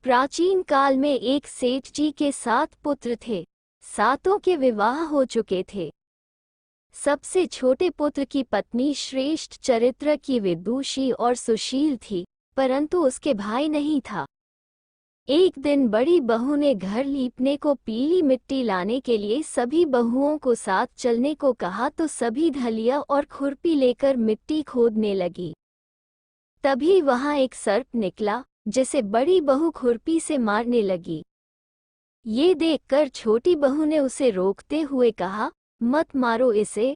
प्राचीन काल में एक सेठ जी के 7 पुत्र थे। सातों के विवाह हो चुके थे। सबसे छोटे पुत्र की पत्नी श्रेष्ठ चरित्र की विदुषी और सुशील थी, परंतु उसके भाई नहीं था। एक दिन बड़ी बहू ने घर लीपने को पीली मिट्टी लाने के लिए सभी बहुओं को साथ चलने को कहा तो सभी धलिया और खुरपी लेकर मिट्टी खोदने लगी। तभी वहां एक सर्प निकला, जिसे बड़ी बहू खुरपी से मारने लगी। ये देखकर छोटी बहू ने उसे रोकते हुए कहा, मत मारो इसे,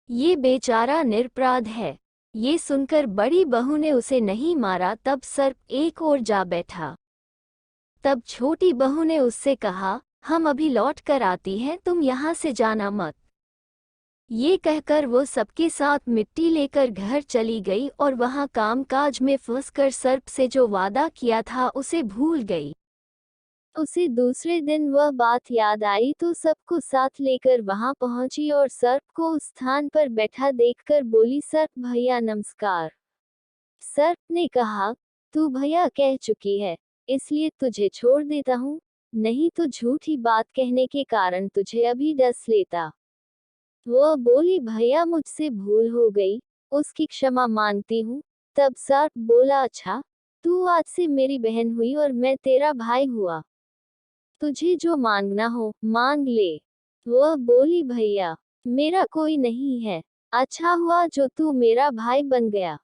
ये बेचारा निरपराध है। ये सुनकर बड़ी बहू ने उसे नहीं मारा। तब सर्प एक ओर जा बैठा। तब छोटी बहू ने उससे कहा, हम अभी लौट कर आती हैं, तुम यहाँ से जाना मत। ये कहकर वो सबके साथ मिट्टी लेकर घर चली गई और वहाँ कामकाज में फंसकर सर्प से जो वादा किया था उसे भूल गई। उसे दूसरे दिन वह बात याद आई तो सबको साथ लेकर वहां पहुंची और सर्प को उस स्थान पर बैठा देखकर बोली, सर्प भैया नमस्कार। सर्प ने कहा, तू भैया कह चुकी है, इसलिए तुझे छोड़ देता हूँ, नहीं तो झूठी बात कहने के कारण तुझे अभी डस लेता। वह बोली, भैया मुझसे भूल हो गई, उसकी क्षमा मांगती हूँ। तब सर्प बोला, अच्छा, तू आज से मेरी बहन हुई और मैं तेरा भाई हुआ, तुझे जो मांगना हो मांग ले। वह बोली, भैया मेरा कोई नहीं है, अच्छा हुआ जो तू मेरा भाई बन गया।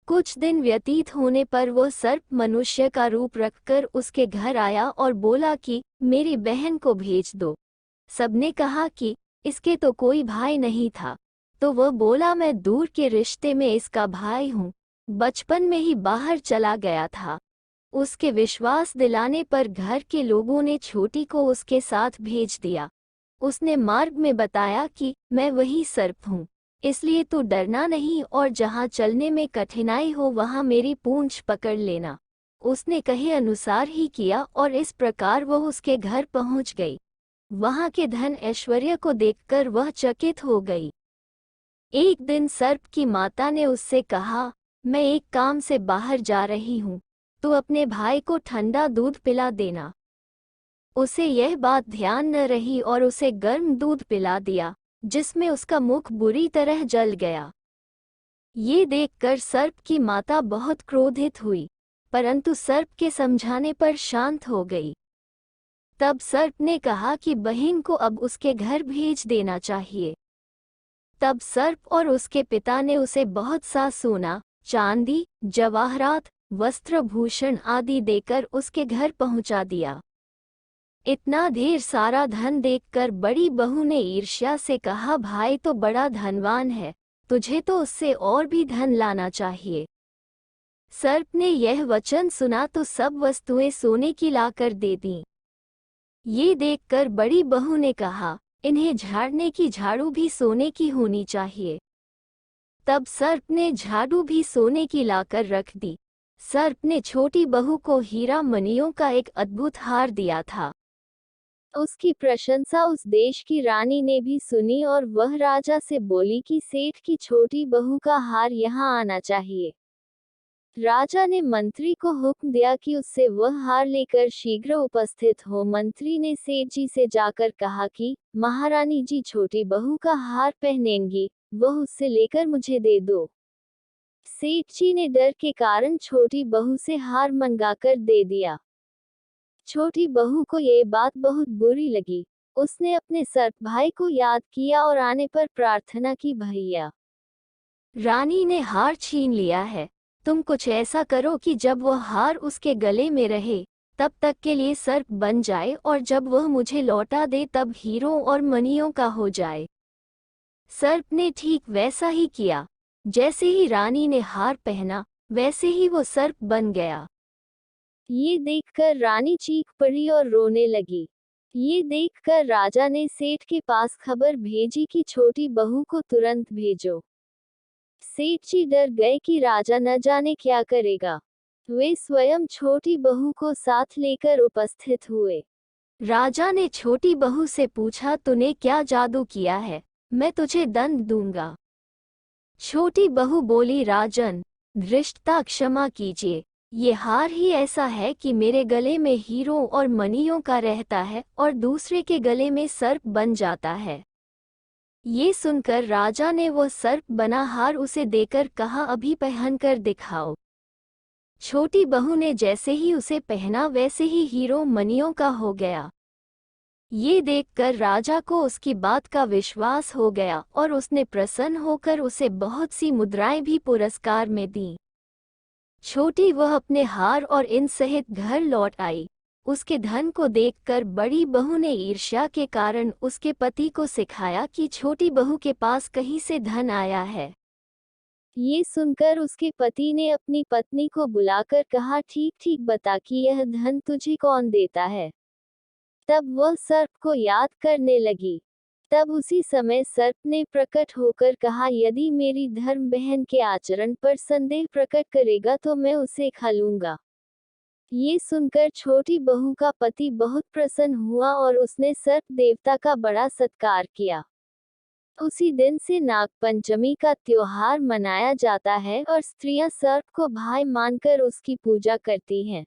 कुछ दिन व्यतीत होने पर वह सर्प मनुष्य का रूप रखकर उसके घर आया और बोला कि मेरी बहन को भेज दो। सबने कहा कि इसके तो कोई भाई नहीं था, तो वह बोला, मैं दूर के रिश्ते में इसका भाई हूँ, बचपन में ही बाहर चला गया था। उसके विश्वास दिलाने पर घर के लोगों ने छोटी को उसके साथ भेज दिया। उसने मार्ग में बताया कि मैं वही सर्प हूँ, इसलिए तू डरना नहीं और जहाँ चलने में कठिनाई हो वहाँ मेरी पूंछ पकड़ लेना। उसने कहे अनुसार ही किया और इस प्रकार वह उसके घर पहुँच गई। वहाँ के धन ऐश्वर्य को देखकर वह चकित हो गई। एक दिन सर्प की माता ने उससे कहा, मैं एक काम से बाहर जा रही हूँ, तो अपने भाई को ठंडा दूध पिला देना। उसे यह बात ध्यान न रही और उसे गर्म दूध पिला दिया, जिसमें उसका मुख बुरी तरह जल गया। ये देखकर सर्प की माता बहुत क्रोधित हुई, परंतु सर्प के समझाने पर शांत हो गई। तब सर्प ने कहा कि बहन को अब उसके घर भेज देना चाहिए। तब सर्प और उसके पिता ने उसे बहुत सा सोना, चांदी, जवाहरात, वस्त्रभूषण आदि देकर उसके घर पहुंचा दिया। इतना ढेर सारा धन देखकर बड़ी बहू ने ईर्ष्या से कहा, भाई तो बड़ा धनवान है, तुझे तो उससे और भी धन लाना चाहिए। सर्प ने यह वचन सुना तो सब वस्तुएं सोने की लाकर दे दीं। ये देखकर बड़ी बहू ने कहा, इन्हें झाड़ने की झाड़ू भी सोने की होनी चाहिए। तब सर्प ने झाड़ू भी सोने की लाकर रख दी। सर्प ने छोटी बहू को हीरा मणियों का एक अद्भुत हार दिया था। उसकी प्रशंसा उस देश की रानी ने भी सुनी और वह राजा से बोली कि सेठ की छोटी बहू का हार यहाँ आना चाहिए। राजा ने मंत्री को हुक्म दिया कि उससे वह हार लेकर शीघ्र उपस्थित हो। मंत्री ने सेठ जी से जाकर कहा कि महारानी जी छोटी बहू का हार पहनेंगी, वह उससे लेकर मुझे दे दो। सेठ जी ने डर के कारण छोटी बहू से हार मंगाकर दे दिया। छोटी बहू को ये बात बहुत बुरी लगी। उसने अपने सर्प भाई को याद किया और आने पर प्रार्थना की, भैया रानी ने हार छीन लिया है, तुम कुछ ऐसा करो कि जब वह हार उसके गले में रहे तब तक के लिए सर्प बन जाए और जब वह मुझे लौटा दे तब हीरों और मणियों का हो जाए। सर्प ने ठीक वैसा ही किया। जैसे ही रानी ने हार पहना वैसे ही वो सर्प बन गया। ये देखकर रानी चीख पड़ी और रोने लगी। ये देखकर राजा ने सेठ के पास खबर भेजी कि छोटी बहू को तुरंत भेजो। सेठ जी डर गए कि राजा न जाने क्या करेगा। वे स्वयं छोटी बहू को साथ लेकर उपस्थित हुए। राजा ने छोटी बहू से पूछा, तूने क्या जादू किया है, मैं तुझे दंड दूंगा। छोटी बहू बोली, राजन धृष्टता क्षमा कीजिए, ये हार ही ऐसा है कि मेरे गले में हीरों और मणियों का रहता है और दूसरे के गले में सर्प बन जाता है। ये सुनकर राजा ने वो सर्प बना हार उसे देकर कहा, अभी पहनकर दिखाओ। छोटी बहू ने जैसे ही उसे पहना वैसे ही हीरो मणियों का हो गया। ये देखकर राजा को उसकी बात का विश्वास हो गया और उसने प्रसन्न होकर उसे बहुत सी मुद्राएं भी पुरस्कार में दी। छोटी वह अपने हार और इन सहित घर लौट आई। उसके धन को देखकर बड़ी बहू ने ईर्ष्या के कारण उसके पति को सिखाया कि छोटी बहू के पास कहीं से धन आया है। ये सुनकर उसके पति ने अपनी पत्नी को बुलाकर कहा, ठीक ठीक बता कि यह धन तुझे कौन देता है। तब वह सर्प को याद करने लगी। तब उसी समय सर्प ने प्रकट होकर कहा, यदि मेरी धर्म बहन के आचरण पर संदेह प्रकट करेगा तो मैं उसे खा लूंगा। ये सुनकर छोटी बहू का पति बहुत प्रसन्न हुआ और उसने सर्प देवता का बड़ा सत्कार किया। उसी दिन से नाग पंचमी का त्योहार मनाया जाता है और स्त्रियां सर्प को भाई मानकर उसकी पूजा करती हैं।